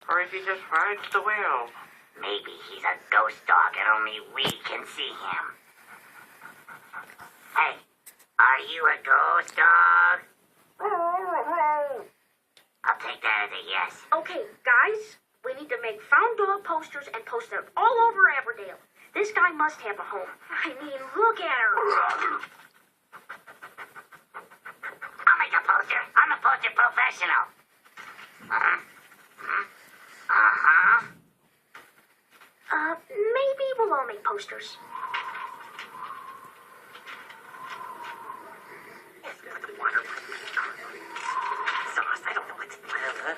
Or if he just rides the whale. Maybe he's a ghost dog and only we can see him. Hey, are you a ghost dog? I'll take that as a yes. Okay, guys, we need to make found dog posters and post them all over Aberdale. This guy must have a home. I mean, look at her. I'll make a poster. I'm a poster professional. Maybe we'll all make posters. Sauce, I don't know what's...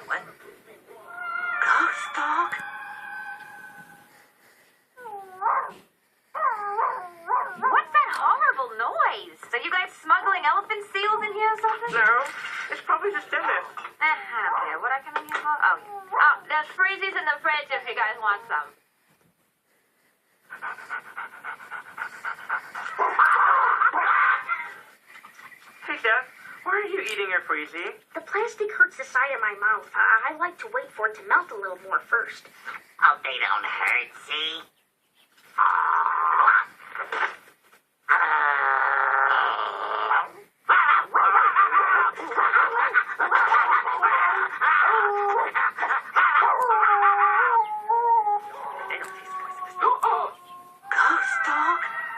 What? Ghost dog? What's that horrible noise? Are you guys smuggling elephant seals in here or something? No, it's probably just Dennis. Okay, what I come in here for? Oh, yeah. Oh, there's freezies in the fridge if you guys want some. Hey, Dad, why are you eating your freezy? The plastic hurts the side of my mouth. I like to wait for it to melt a little more first. Oh, they don't hurt, see?